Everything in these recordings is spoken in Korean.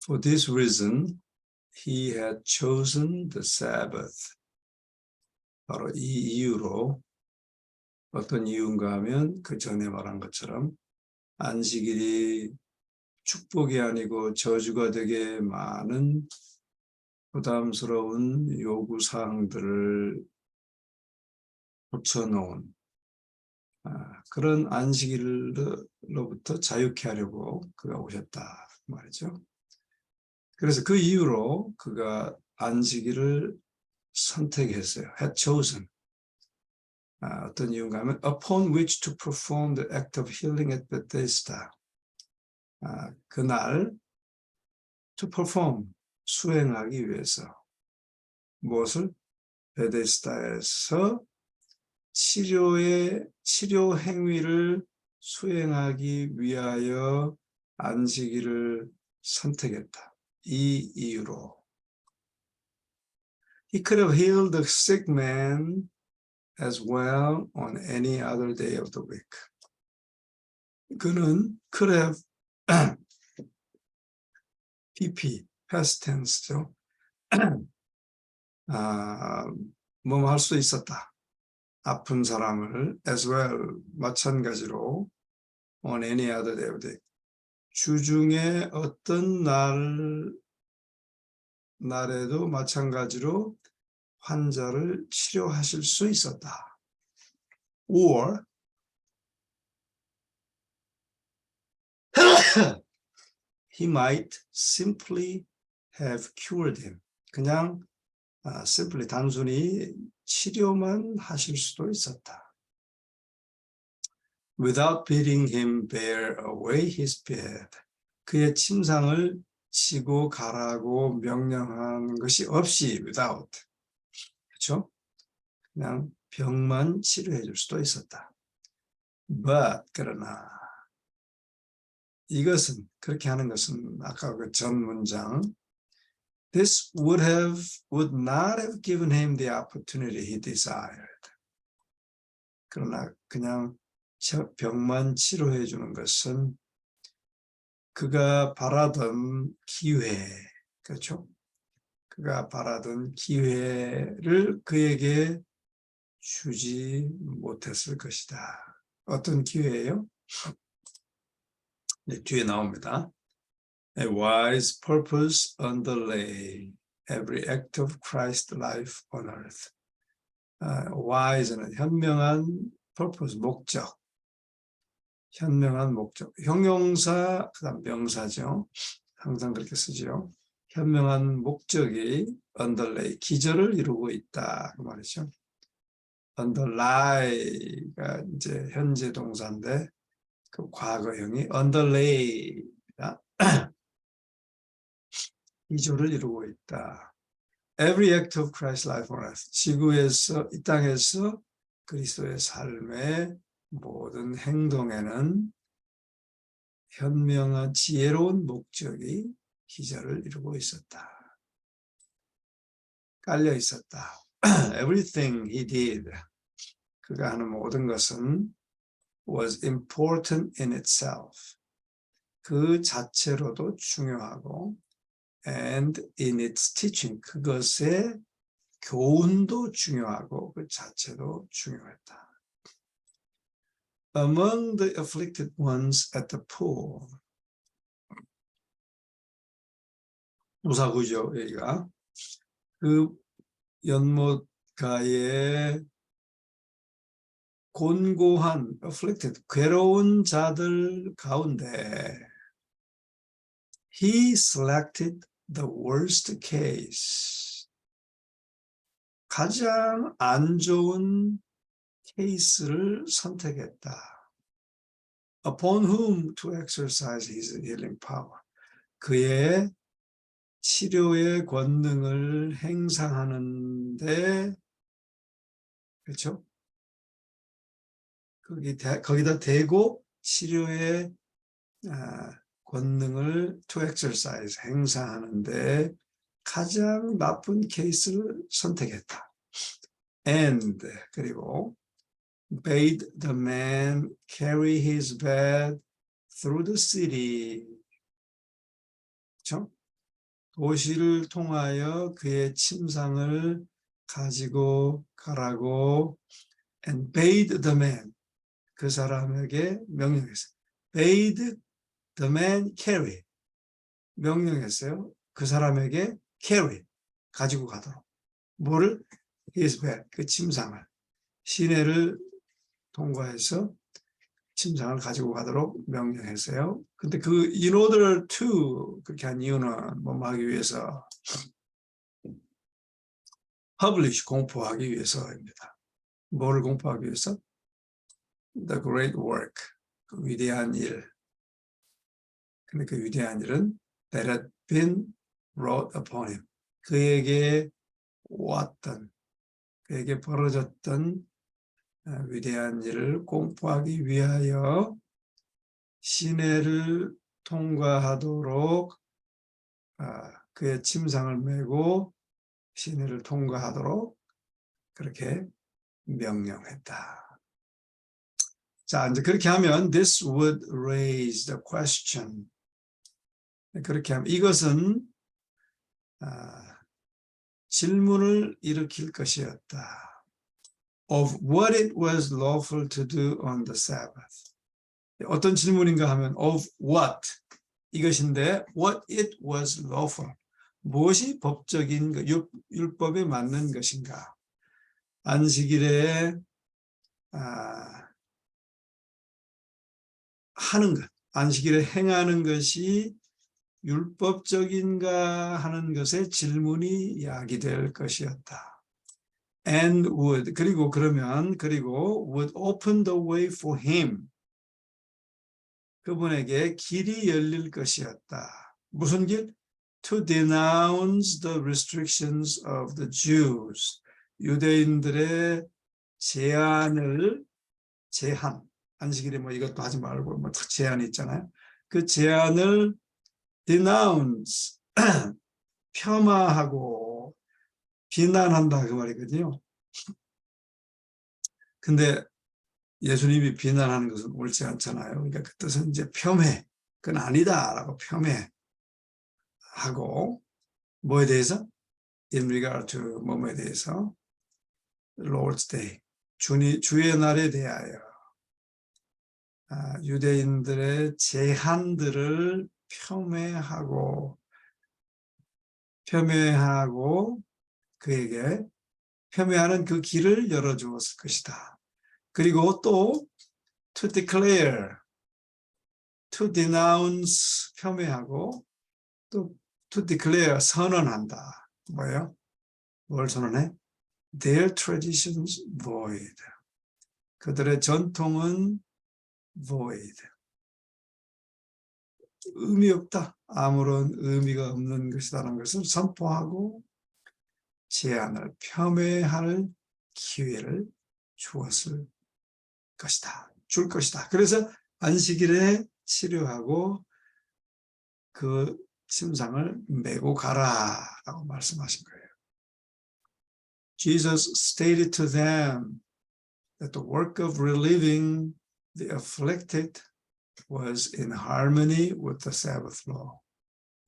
For this reason, he had chosen the Sabbath. 바로 이 이유로 어떤 이유인가 하면 그 전에 말한 것처럼 안식일이 축복이 아니고 저주가 되게 많은 부담스러운 요구사항들을 붙여놓은 그런 안식일로부터 자유케 하려고 그가 오셨다 말이죠. 그래서 그 이유로 그가 안식일을 선택했어요. had chosen. 어떤 이유인가 하면 upon which to perform the act of healing at Bethesda. 그날 to perform, 수행하기 위해서 무엇을? 베데스다에서 치료 행위를 수행하기 위하여 안식일을 선택했다. 이 이유로. He could have healed the sick man as well on any other day of the week. 그는 could have PP, past tense죠. 뭐뭐 할 수 있었다. 아픈 사람을 as well, 마찬가지로 on any other day of the week. 주중에 어떤 날에도 마찬가지로 환자를 치료하실 수 있었다. Or he might simply have cured him. 그냥 simply 단순히 치료만 하실 수도 있었다. Without bidding him bear away his bed. 그의 침상을 치고 가라고 명령하는 것이 없이 without. 그렇죠? 그냥 병만 치료해 줄 수도 있었다. But 그러나 이것은 그렇게 하는 것은 아까 그 전 문장 This would not have given him the opportunity he desired. 그러나 그냥 병만 치료해 주는 것은 그가 바라던 기회, 그렇죠? 그가 바라던 기회를 그에게 주지 못했을 것이다. 어떤 기회예요? 네, 뒤에 나옵니다. A wise purpose underlay every act of Christ's life on earth. wise는 현명한 purpose, 목적. 현명한 목적. 형용사, 그다음 명사죠. 항상 그렇게 쓰죠. 현명한 목적이 underlay, 기저를 이루고 있다. 그 말이죠. underlie가 이제 현재 동사인데 그 과거형이 underlay입니다. 기조를 이루고 있다. Every act of Christ's life on earth. 지구에서, 이 땅에서 그리스도의 삶의 모든 행동에는 현명한 지혜로운 목적이 기저를 이루고 있었다. 깔려 있었다. Everything he did. 그가 하는 모든 것은 was important in itself. 그 자체로도 중요하고 and in its teaching. 그것의 교훈도 중요하고 그 자체도 중요했다. Among the afflicted ones at the pool. 우사구죠, 여기가. 그 연못가에 곤고한, afflicted, 괴로운 자들 가운데 he selected the worst case. 가장 안 좋은 케이스를 선택했다. Upon whom to exercise his healing power. 그의 치료의 권능을 행사하는데, 그렇죠? 거기다 대고 치료의 권능을 to exercise, 행사하는데 가장 나쁜 케이스를 선택했다. And, 그리고 bade the man carry his bed through the city. 그렇죠? 도시를 통하여 그의 침상을 가지고 가라고 and bade the man, 그 사람에게 명령했어요. bade the man carry, 명령했어요. 그 사람에게 carry, 가지고 가도록. 뭐를? his bed, 그 침상을. 시내를 통과해서 침상을 가지고 가도록 명령했어요. 근데 그 in order to 그렇게 한 이유는 뭐 하기 위해서, publish, 공포하기 위해서입니다. 뭐를 공포하기 위해서? The great work, 그 위대한 일. 근데 그 위대한 일은 that had been wrought upon him, 그에게 왔던, 그에게 벌어졌던 위대한 일을 공포하기 위하여 시내를 통과하도록 그의 침상을 메고 시내를 통과하도록 그렇게 명령했다. 자, 이제 그렇게 하면 this would raise the question. 그렇게 하면 이것은 질문을 일으킬 것이었다. Of what it was lawful to do on the Sabbath. 어떤 질문인가 하면 of what, 이것인데 what it was lawful, 무엇이 법적인, 율법에 맞는 것인가. 안식일에 하는 것, 안식일에 행하는 것이 율법적인가 하는 것에 질문이 야기될 것이었다. And would, 그리고 would open the way for him, 그분에게 길이 열릴 것이었다. 무슨 길? To denounce the restrictions of the Jews, 유대인들의 제한, 안식일에 뭐 이것도 하지 말고 뭐 제한이 있잖아요. 그 제한을 denounce, 폄하하고 비난한다 그 말이거든요. 근데 예수님이 비난하는 것은 옳지 않잖아요. 그러니까 그 뜻은 이제 폄훼, 그건 아니다라고 폄훼하고, 뭐에 대해서? In regard to 뭐에 대해서? Lord's Day, 주의 날에 대하여 유대인들의 제한들을 폄훼하고 그에게 폄훼하는 그 길을 열어주었을 것이다. 그리고 또 to declare, to denounce, 폄훼하고 또 to declare, 선언한다. 뭐예요? 뭘 선언해? Their traditions void. 그들의 전통은 void. 의미 없다. 아무런 의미가 없는 것이라는 것을 선포하고 제안을 폄훼할 기회를 주었을 것이다. 줄 것이다. 그래서 안식일에 치료하고 그 침상을 메고 가라라고 말씀하신 거예요. Jesus stated to them that the work of relieving the afflicted was in harmony with the Sabbath law.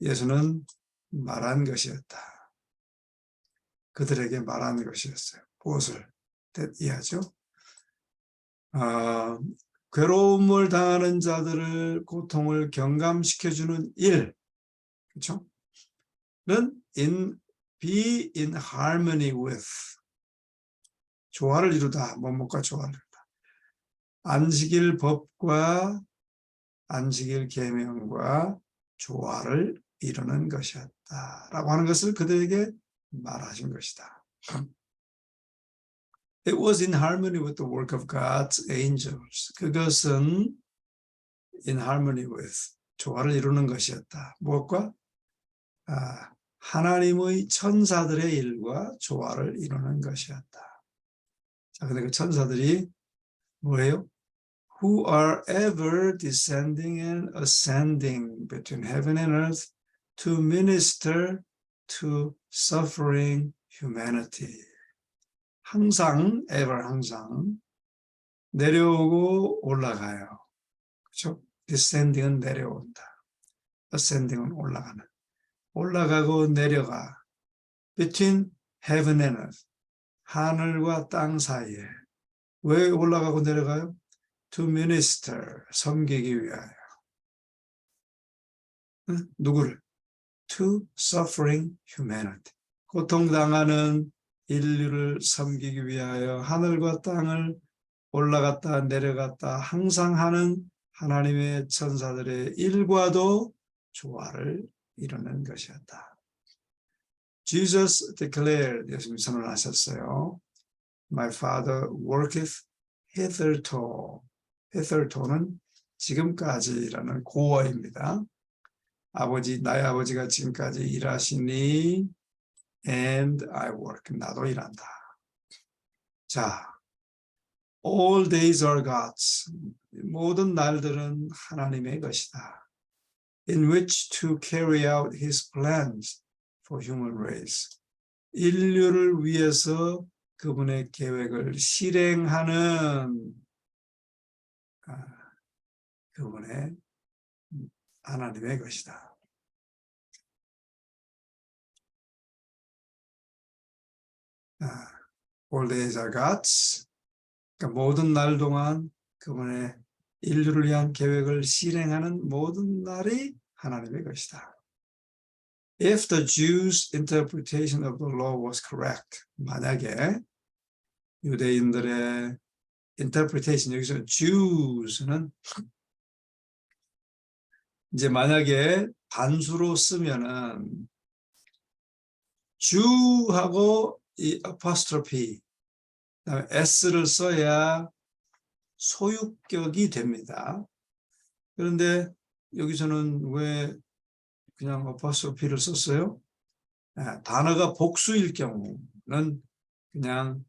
예수는 말한 것이었다. 그들에게 말한 것이었어요. 무엇을 이해하죠? 괴로움을 당하는 자들을 고통을 경감시켜주는 일, 그렇죠? 는 be in harmony with, 조화를 이루다, 뭐뭐과 조화를 이루다. 안식일 법과 안식일 계명과 조화를 이루는 것이었다라고 하는 것을 그들에게 말하신 것이다. It was in harmony with the work of God's angels. 그것은 in harmony with, 조화를 이루는 것이었다. 무엇과? 하나님의 천사들의 일과 조화를 이루는 것이었다. 자, 근데 그 천사들이 뭐예요? Who are ever descending and ascending between heaven and earth to minister to suffering humanity. 항상, ever 항상 내려오고 올라가요. 그렇죠? descending은 내려온다. ascending은 올라가는. 올라가고 내려가. Between heaven and earth. 하늘과 땅 사이에. 왜 올라가고 내려가요? To minister. 섬기기 위하여. 누구를? To suffering humanity. 고통당하는 인류를 섬기기 위하여 하늘과 땅을 올라갔다 내려갔다 항상 하는 하나님의 천사들의 일과도 조화를 이루는 것이었다. Jesus declared, 예수님 선언하셨어요. My father worketh hitherto. hitherto는 지금까지라는 고어입니다. 나의 아버지가 지금까지 일하시니 and I work. 나도 일한다. 자, all days are God's. 모든 날들은 하나님의 것이다. In which to carry out his plans for human race. 인류를 위해서 그분의 계획을 실행하는 그분의 하나님의 것이다. All days are God's. 그러니까 모든 날 동안 그분의 인류를 위한 계획을 실행하는 모든 날이 하나님의 것이다. If the Jews' interpretation of the law was correct, 만약에 유대인들의 interpretation, 여기서 Jews는 이제 만약에 단수로 쓰면은 Jew하고 이 apostrophe, 그다음에 s를 써야 소유격이 됩니다. 그런데 여기서는 왜 그냥 apostrophe를 썼어요? 단어가 복수일 경우는 그냥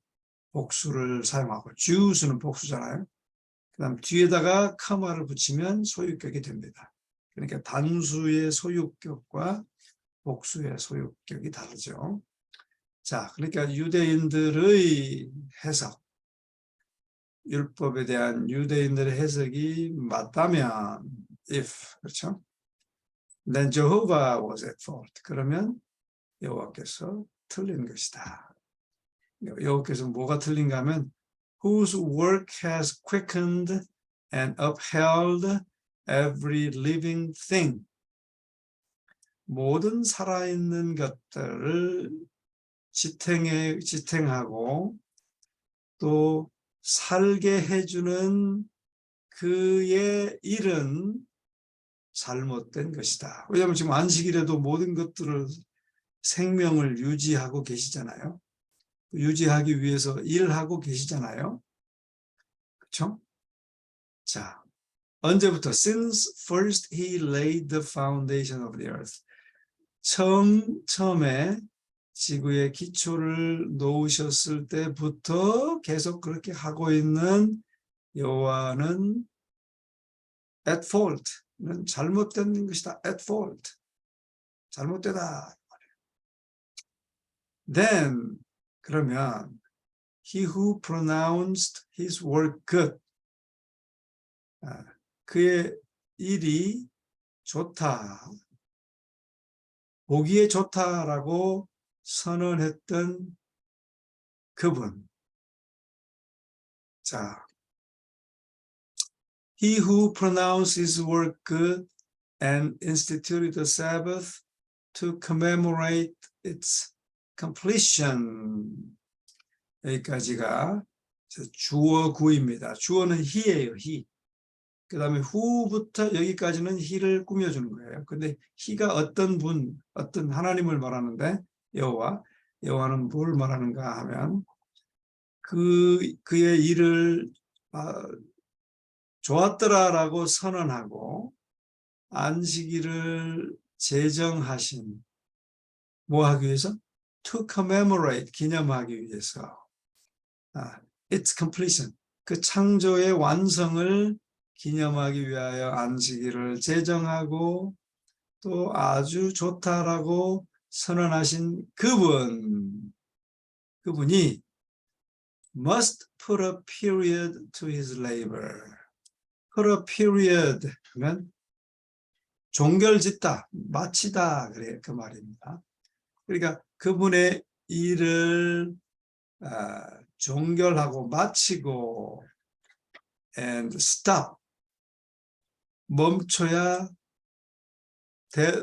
복수를 사용하고 Jews는 복수잖아요. 그다음 뒤에다가 커마를 붙이면 소유격이 됩니다. 그러니까 단수의 소유격과 복수의 소유격이 다르죠. 자, 그러니까 유대인들의 해석, 율법에 대한 유대인들의 해석이 맞다면, if, 그렇죠? Then Jehovah was at fault. 그러면 여호와께서 틀린 것이다. 여호와께서 뭐가 틀린가 하면 whose work has quickened and upheld every living thing. 모든 살아있는 것들을 지탱하고 또 살게 해주는 그의 일은 잘못된 것이다. 왜냐하면 지금 안식일에도 모든 것들을 생명을 유지하고 계시잖아요. 유지하기 위해서 일하고 계시잖아요. 그렇죠? 자, 언제부터? Since first he laid the foundation of the earth. 처음에 지구의 기초를 놓으셨을 때부터 계속 그렇게 하고 있는 여호와는 at fault. 잘못된 것이다. at fault. 잘못되다. Then, 그러면 he who pronounced his work good. 그의 일이 좋다. 보기에 좋다라고 선언했던 그분. 자, he who pronounced his work good and instituted the Sabbath to commemorate its completion. 여기까지가 주어 구입니다. 주어는 he예요, he. 그 다음에 who부터 여기까지는 he를 꾸며주는 거예요. 근데 he가 어떤 분, 어떤 하나님을 말하는데 여호와는 뭘 말하는가 하면 그의 일을 좋았더라라고 선언하고 안식일을 제정하신 뭐 하기 위해서? To commemorate, 기념하기 위해서. Its completion, 그 창조의 완성을 기념하기 위하여 안식일을 제정하고 또 아주 좋다라고 선언하신 그분이 must put a period to his labor. put a period 하면 종결짓다, 마치다, 그래 그 말입니다. 그러니까 그분의 일을 종결하고 마치고 and stop,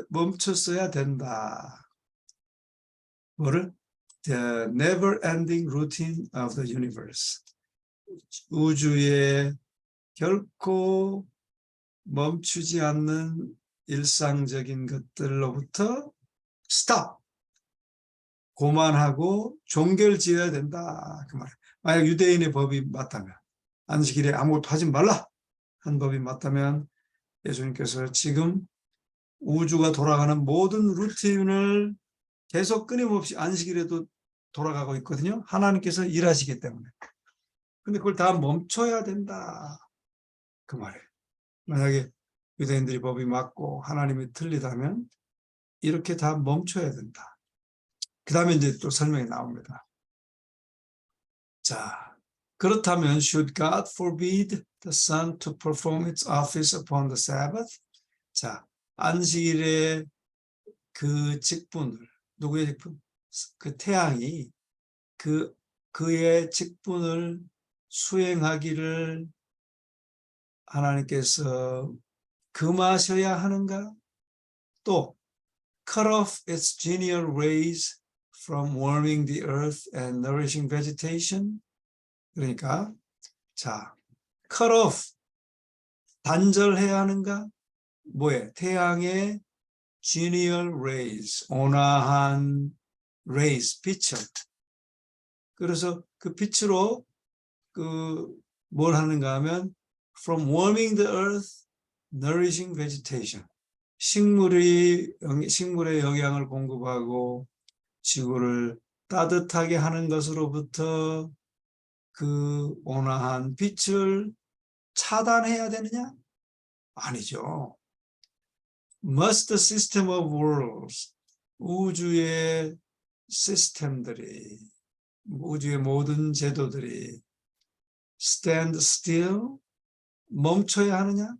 멈췄어야 된다. 뭐를? The never-ending routine of the universe. 우주의 결코 멈추지 않는 일상적인 것들로부터 stop, 고만하고 종결지어야 된다. 그 말이에요. 만약 유대인의 법이 맞다면, 안식일에 아무것도 하지 말라 한 법이 맞다면 예수님께서 지금 우주가 돌아가는 모든 루틴을 계속 끊임없이 안식일에도 돌아가고 있거든요. 하나님께서 일하시기 때문에. 근데 그걸 다 멈춰야 된다. 그 말이에요. 만약에 유대인들이 법이 맞고 하나님이 틀리다면 이렇게 다 멈춰야 된다. 그 다음에 이제 또 설명이 나옵니다. 자, 그렇다면 should God forbid the sun to perform its office upon the Sabbath? 자, 안식일에 그 직분을, 누구의 직분? 그 태양이 그의 직분을 수행하기를 하나님께서 금하셔야 하는가? 또 cut off its genial rays from warming the earth and nourishing vegetation. 그러니까 자, cut off, 단절해야 하는가? 뭐에? 태양의 genial rays, 온화한 rays, 빛을. 그래서 그 빛으로 뭘 하는가 하면 from warming the earth, nourishing vegetation. 식물의 영양을 공급하고 지구를 따뜻하게 하는 것으로부터 그 온화한 빛을 차단해야 되느냐? 아니죠. Must the system of worlds, 우주의 시스템들이, 우주의 모든 제도들이 stand still, 멈춰야 하느냐?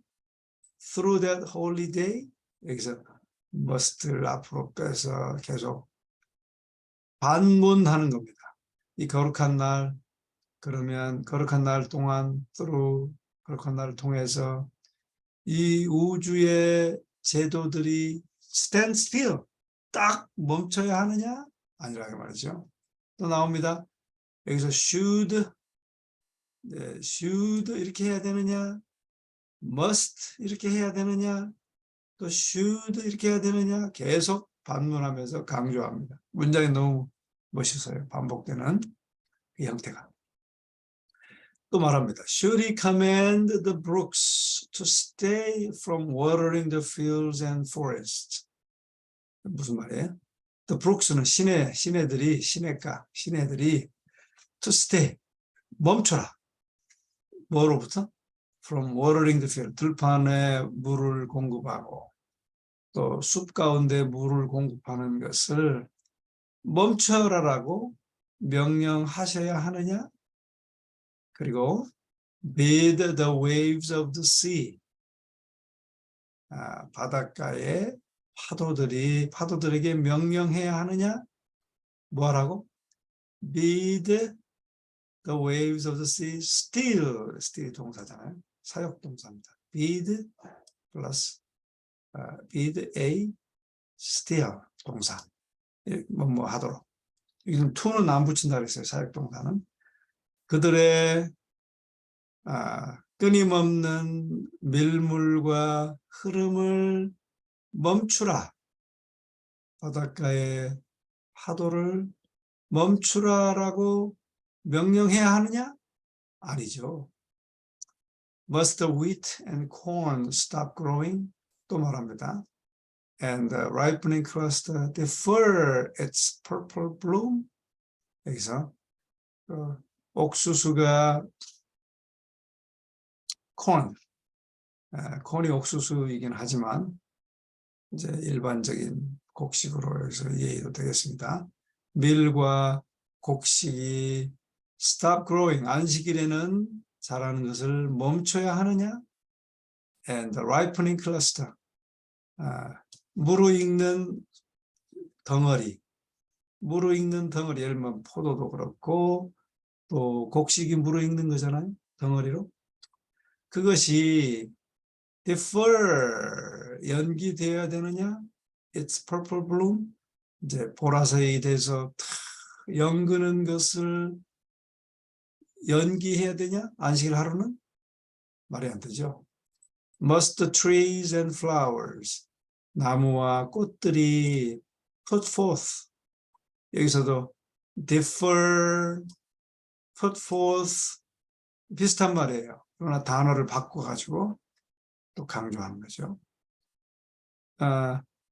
Through that holy day, 여기서 must를 앞으로 빼서 계속 반문하는 겁니다. 이 거룩한 날, 그러면 거룩한 날 동안 through, 거룩한 날을 통해서 이 우주의 제도들이 stand still, 딱 멈춰야 하느냐? 아니라고 말이죠. 또 나옵니다. 여기서 should, should 이렇게 해야 되느냐? must 이렇게 해야 되느냐? 또 should 이렇게 해야 되느냐? 계속 반문하면서 강조합니다. 문장이 너무 멋있어요. 반복되는 그 형태가. 또 말합니다. Should he command the brooks to stay from watering the fields and forests? 무슨 말이에요? The brooks는 시내들이 to stay, 멈춰라. 뭐로부터? From watering the field, 들판에 물을 공급하고 또 숲 가운데 물을 공급하는 것을 멈춰라라고 명령하셔야 하느냐? 그리고 bid the waves of the sea, 바닷가의 파도들에게 명령해야 하느냐? 뭐하라고? bid the waves of the sea still 동사잖아요. 사역동사입니다. bid 플러스 bid a still 동사. 뭐 하도록. 이건 to는 안 붙인다 그랬어요. 사역동사는. 그들의 끊임없는 밀물과 흐름을 멈추라. 바닷가의 파도를 멈추라라고 명령해야 하느냐? 아니죠. Must the wheat and corn stop growing? 또 말합니다. And the ripening crust defer its purple bloom? 여기서 옥수수가 콘이 옥수수이긴 하지만 이제 일반적인 곡식으로 여기서 이해해도 되겠습니다. 밀과 곡식이 stop growing, 안식일에는 자라는 것을 멈춰야 하느냐? And the ripening cluster, 무르익는 덩어리, 예를 들면 포도도 그렇고 또 곡식이 무르익는 거잖아요. 덩어리로. 그것이 differ, 연기되어야 되느냐? It's purple bloom. 이제 보라색이 돼서 연그는 것을 연기해야 되냐? 안식일 하루는? 말이 안 되죠. Must the trees and flowers, 나무와 꽃들이 put forth, 여기서도 differ, put forth 비슷한 말이에요. 그러나 단어를 바꿔가지고 또 강조하는 거죠.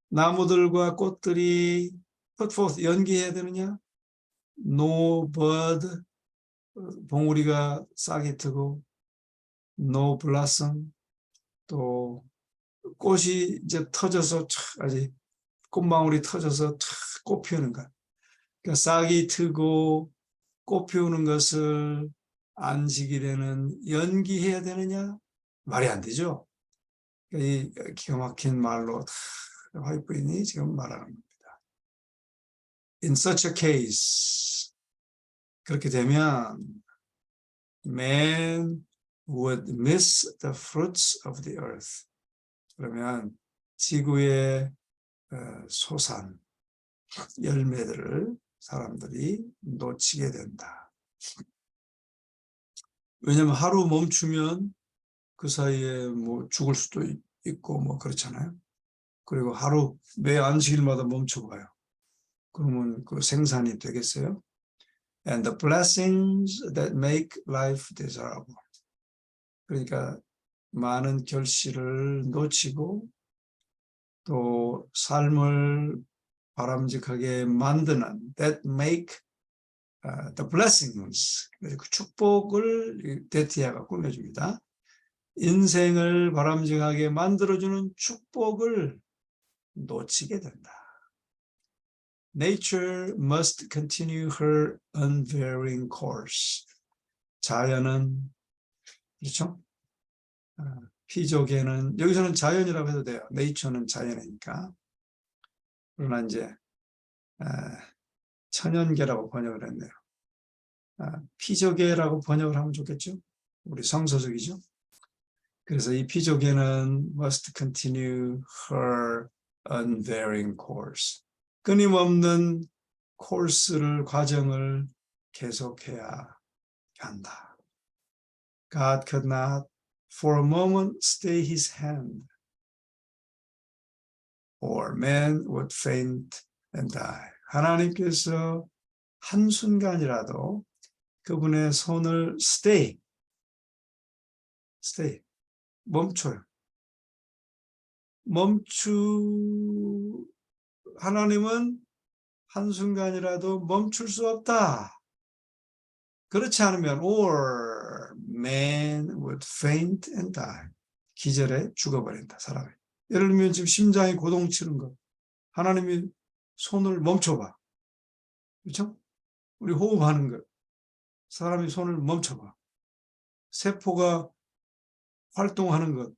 나무들과 꽃들이 put forth, 연기해야 되느냐? No bud, 봉우리가 싹이 트고 no blossom, 또 꽃이 이제 터져서 아직 꽃망울이 터져서 꽃 피우는 것. 그러니까 싹이 트고 꽃 피우는 것을 안식일에는 연기해야 되느냐? 말이 안 되죠. 이 기가 막힌 말로 화이트인이 지금 말하는 겁니다. In such a case, 그렇게 되면 man would miss the fruits of the earth. 그러면 지구의 소산, 열매들을 사람들이 놓치게 된다. 왜냐하면 하루 멈추면 그 사이에 뭐 죽을 수도 있고 뭐 그렇잖아요. 그리고 하루 매 안식일마다 멈춰봐요. 그러면 그 생산이 되겠어요? And the blessings that make life desirable. 그러니까 많은 결실을 놓치고 또 삶을 바람직하게 만드는 that make the blessings, 그 축복을 데티아가 꾸며줍니다. 인생을 바람직하게 만들어주는 축복을 놓치게 된다. Nature must continue her unvarying course. 자연은, 그렇죠? 피조계는, 여기서는 자연이라고 해도 돼요. Nature는 자연이니까. 그러나 이제 천연계라고 번역을 했네요. 피조계라고 번역을 하면 좋겠죠? 우리 성서적이죠? 그래서 이 피조계는 must continue her unvarying course. 끊임없는 코스를, 과정을 계속해야 한다. God could not for a moment stay his hand, or man would faint and die. 하나님께서 한순간이라도 그분의 손을 stay, 멈춰요. 하나님은 한순간이라도 멈출 수 없다. 그렇지 않으면 or man would faint and die. 기절해 죽어버린다, 사람이. 예를 들면 지금 심장이 고동치는 것. 하나님이 손을 멈춰봐. 그렇죠? 우리 호흡하는 것. 사람이 손을 멈춰봐. 세포가 활동하는 것.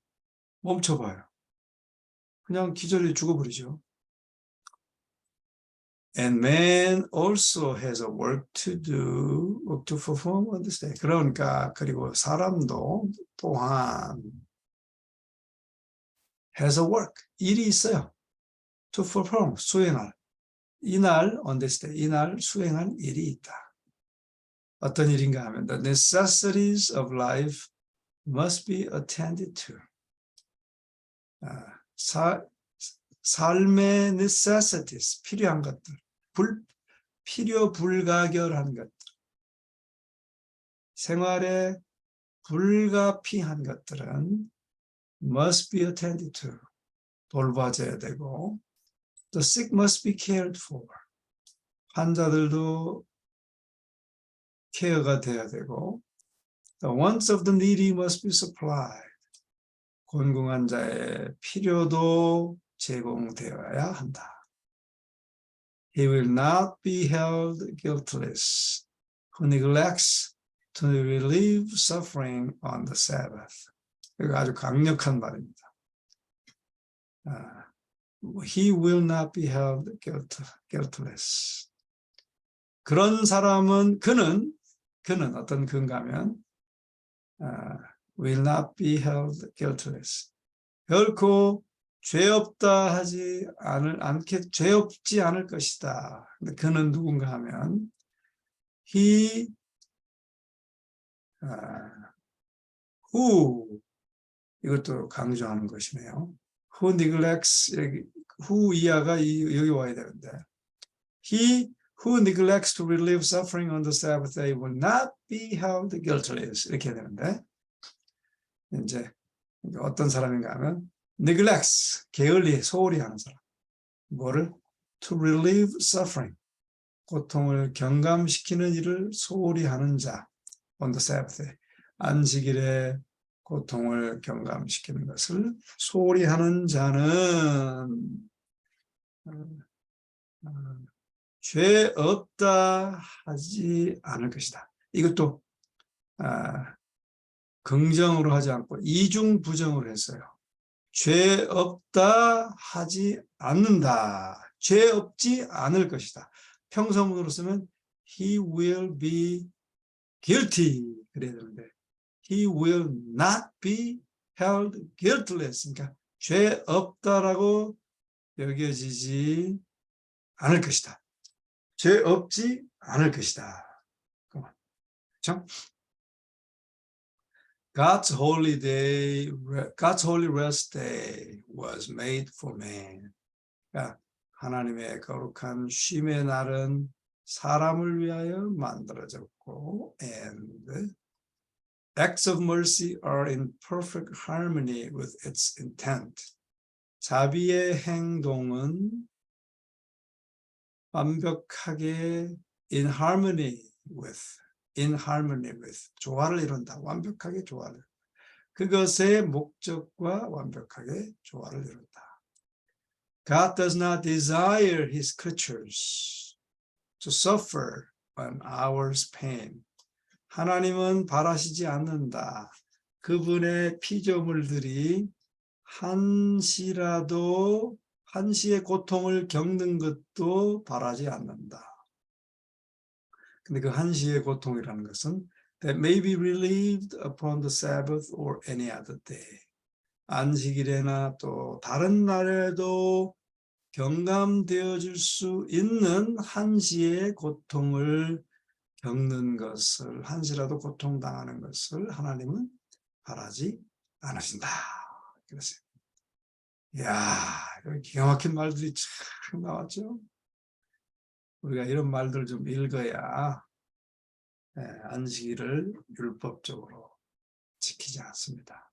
멈춰봐요. 그냥 기절해 죽어버리죠. And man also has a work to perform on this day. 그러니까 그리고 사람도 또한 has a work, 일이 있어요. To perform, 수행할. 이날 on this day, 이날 수행할 일이 있다. 어떤 일인가 하면 the necessities of life must be attended to. 삶의 necessities, 필요한 것들, 필요 불가결한 것들, 생활에 불가피한 것들은 must be attended to, 돌봐줘야 되고, the sick must be cared for, 환자들도 케어가 돼야 되고, the wants of the needy must be supplied, 곤궁한 자의 필요도 제공되어야 한다. He will not be held guiltless who neglects to relieve suffering on the Sabbath. 이거 아주 강력한 말입니다. he will not be held guiltless. 그런 사람은 그는 어떤 그인가 하면 will not be held guiltless. 결코 죄 없지 않을 것이다. 근데 그는 누군가 하면 he who 이것도 강조하는 것이네요. who neglects who 이하가 여기 와야 되는데 he who neglects to relieve suffering on the Sabbath day will not be held guiltless 이렇게 해야 되는데 이제 어떤 사람인가 하면 neglects 게을리 소홀히 하는 사람 뭐를 to relieve suffering 고통을 경감시키는 일을 소홀히 하는 자 on the Sabbath day 안식일에 고통을 경감시키는 것을 소홀히 하는 자는 죄 없다 하지 않을 것이다. 이것도 긍정으로 하지 않고 이중 부정으로 했어요. 죄 없다 하지 않는다. 죄 없지 않을 것이다. 평서문으로 쓰면 he will be guilty 그래야 되는데 he will not be held guiltless. 그러니까 죄 없다라고 여겨지지 않을 것이다. 죄 없지 않을 것이다. 그렇죠? God's holy rest day was made for man. 그러니까 하나님의 거룩한 쉼의 날은 사람을 위하여 만들어졌고, and acts of mercy are in perfect harmony with its intent. 자비의 행동은 완벽하게 in harmony with 조화를 이룬다. 완벽하게 조화를. 그것의 목적과 완벽하게 조화를 이룬다. God does not desire his creatures to suffer an hour's pain. 하나님은 바라시지 않는다. 그분의 피조물들이 한시의 고통을 겪는 것도 바라지 않는다. 근데 그 한시의 고통이라는 것은 that may be relieved upon the Sabbath or any other day. 안식일에나 또 다른 날에도 경감되어질 수 있는 한시의 고통을 겪는 것을 한시라도 고통당하는 것을 하나님은 바라지 않으신다. 그랬어요. 이야, 기가 막힌 말들이 참 나왔죠. 우리가 이런 말들 좀 읽어야 안식일을 율법적으로 지키지 않습니다.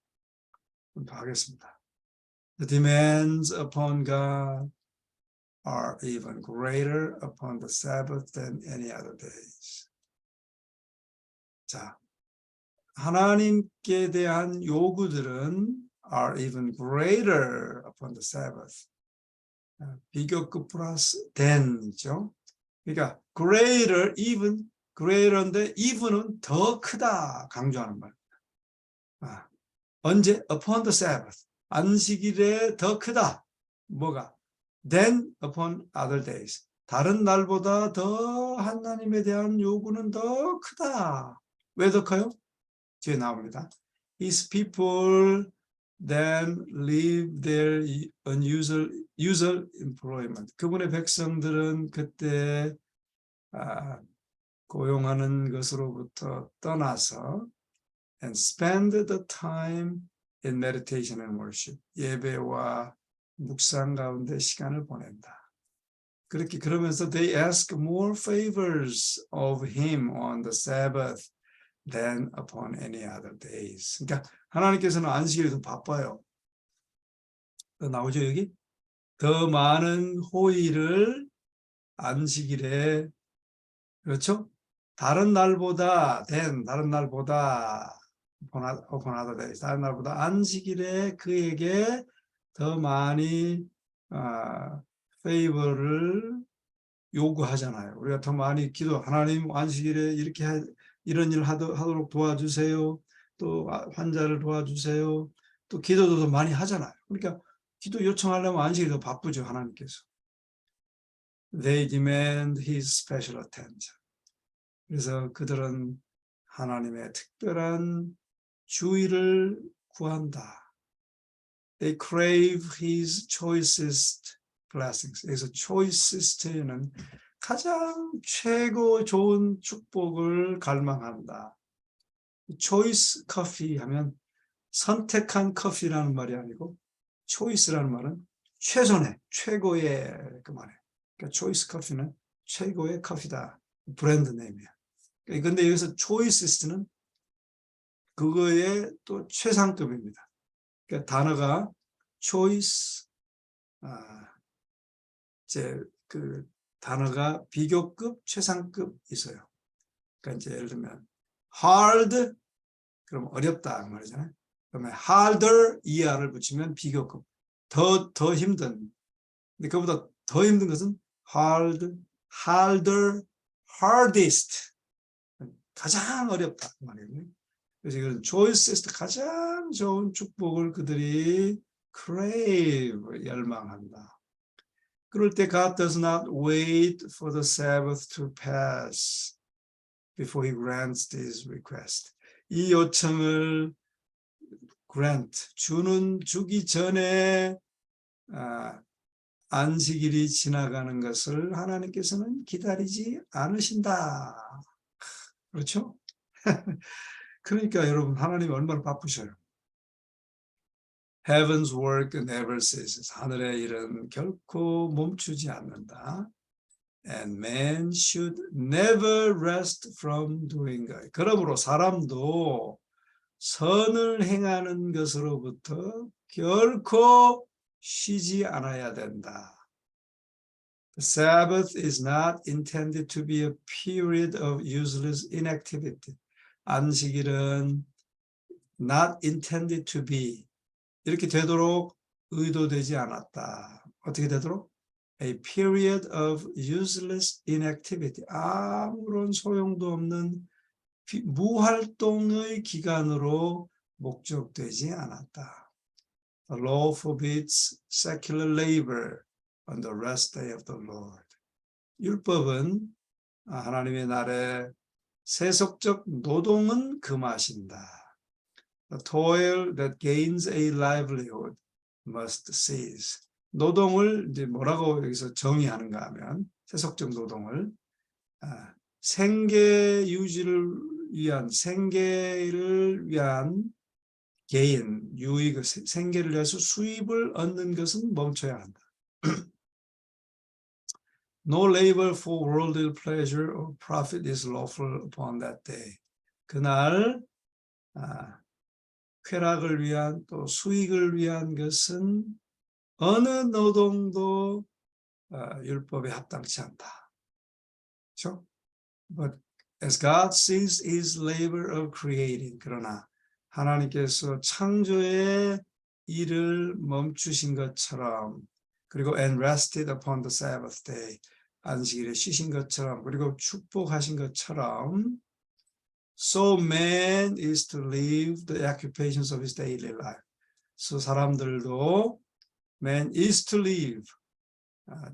더 하겠습니다. The demands upon God are even greater upon the Sabbath than any other days. 자, 하나님께 대한 요구들은 are even greater upon the Sabbath. 비교급 플러스 than이죠. 그러니까 greater, greater인데 even은 더 크다 강조하는 말. 언제? upon the Sabbath. 안식일에 더 크다. 뭐가? than upon other days. 다른 날보다 더 하나님에 대한 요구는 더 크다. 왜 더 커요? 뒤에 나옵니다. His people then leave their usual employment. 그분의 백성들은 그때 고용하는 것으로부터 떠나서 and spend the time in meditation and worship. 예배와 묵상 가운데 시간을 보낸다. 그러면서 they ask more favors of him on the Sabbath than upon any other days. 그러니까 하나님께서는 안식일에 더 바빠요. 나오죠 여기? 더 많은 호의를 안식일에 그렇죠? 다른 날보다 안식일에 그에게 더 많이 페이버를 요구하잖아요. 우리가 더 많이 하나님 안식일에 이런 일 하도록 도와주세요. 또 환자를 도와주세요. 또 기도도 더 많이 하잖아요. 그러니까 기도 요청하려면 안식일이 더 바쁘죠, 하나님께서. They demand his special attention. 그래서 그들은 하나님의 특별한 주의를 구한다. They crave his choicest blessings. 여기서 choicest는 가장 최고 좋은 축복을 갈망한다. choice coffee 하면 선택한 커피라는 말이 아니고 choice라는 말은 최선의, 최고의 그 말이에요. 그러니까 choice 커피는 최고의 커피다. 브랜드 네임이야. 근데 여기서 choicest는 그거의 또 최상급입니다. 그러니까 단어가 choice, 이제 그 단어가 비교급, 최상급 있어요. 그러니까 이제 예를 들면 hard, 그럼 어렵다 그 말이잖아요. 그러면 harder, er를 붙이면 비교급, 더 힘든. 근데 그보다 더 힘든 것은 harder, hardest, 가장 어렵다 그 말이에요. 그래서 이건 choicest, 가장 좋은 축복을 그들이 crave, 열망한다. 그럴 때 God does not wait for the Sabbath to pass before he grants this request. 이 요청을 주기 전에 안식일이 지나가는 것을 하나님께서는 기다리지 않으신다. 그렇죠? 그러니까 여러분, 하나님이 얼마나 바쁘셔요. Heaven's work never ceases. 하늘의 일은 결코 멈추지 않는다. And man should never rest from doing good. 그러므로 사람도 선을 행하는 것으로부터 결코 쉬지 않아야 된다. The Sabbath is not intended to be a period of useless inactivity. 안식일은 not intended to be, 이렇게 되도록 의도되지 않았다. 어떻게 되도록? A period of useless inactivity. 아무런 소용도 없는 무활동의 기간으로 목적되지 않았다. The law forbids secular labor on the rest day of the Lord. 율법은 하나님의 날에 세속적 노동은 금하신다. The toil that gains a livelihood must cease. 노동을 이제 뭐라고 여기서 정의하는가 하면, 세속적 노동을 생계 유지를 위한, 생계를 위한 개인, 유익, 생계를 위해서 수입을 얻는 것은 멈춰야 한다. No labor for worldly pleasure or profit is lawful upon that day. 그날 쾌락을 위한, 또 수익을 위한 것은 어느 노동도 율법에 합당치 않다. 그렇죠? But as God sees his labor of creating, 그러나 하나님께서 창조의 일을 멈추신 것처럼, 그리고 and rested upon the Sabbath day, 안식일에 쉬신 것처럼, 그리고 축복하신 것처럼, so man is to leave the occupations of his daily life. So 사람들도 man is to leave,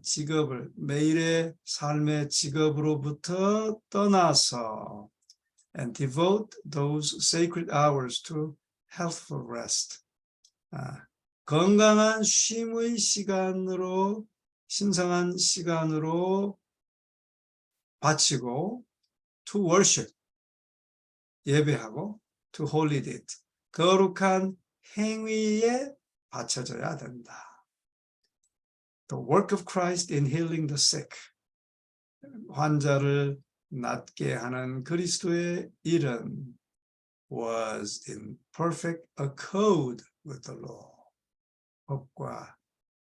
직업을, 매일의 삶의 직업으로부터 떠나서 and devote those sacred hours to healthful rest. 건강한 쉼의 시간으로, 신성한 시간으로 바치고 to worship, 예배하고 to holy deed, 거룩한 행위에 바쳐져야 된다. The work of Christ in healing the sick. 환자를 낫게 하는 그리스도의 일은 was in perfect accord with the law. 법과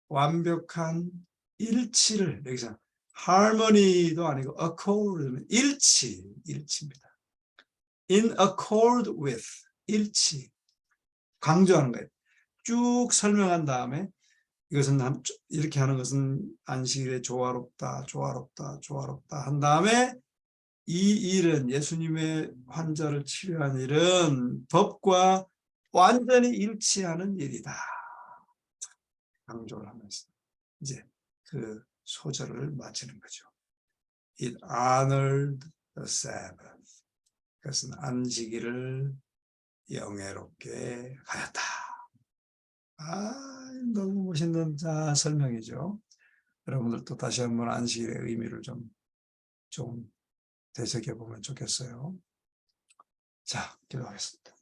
완벽한 일치를, 여기서 harmony도 아니고 accord는 일치입니다. In accord with, 일치, 강조하는 거예요. 쭉 설명한 다음에 이것은 이렇게 하는 것은 안식일에 조화롭다 한 다음에 이 일은, 예수님의 환자를 치료한 일은 법과 완전히 일치하는 일이다. 강조를 하면서 이제 그 소절을 마치는 거죠. It honored the Sabbath. 그것은 안식일을 영예롭게 하였다. 너무 멋있는 설명이죠. 여러분들도 다시 한번 안식일의 의미를 좀 되새겨보면 좋겠어요. 자, 기도하겠습니다.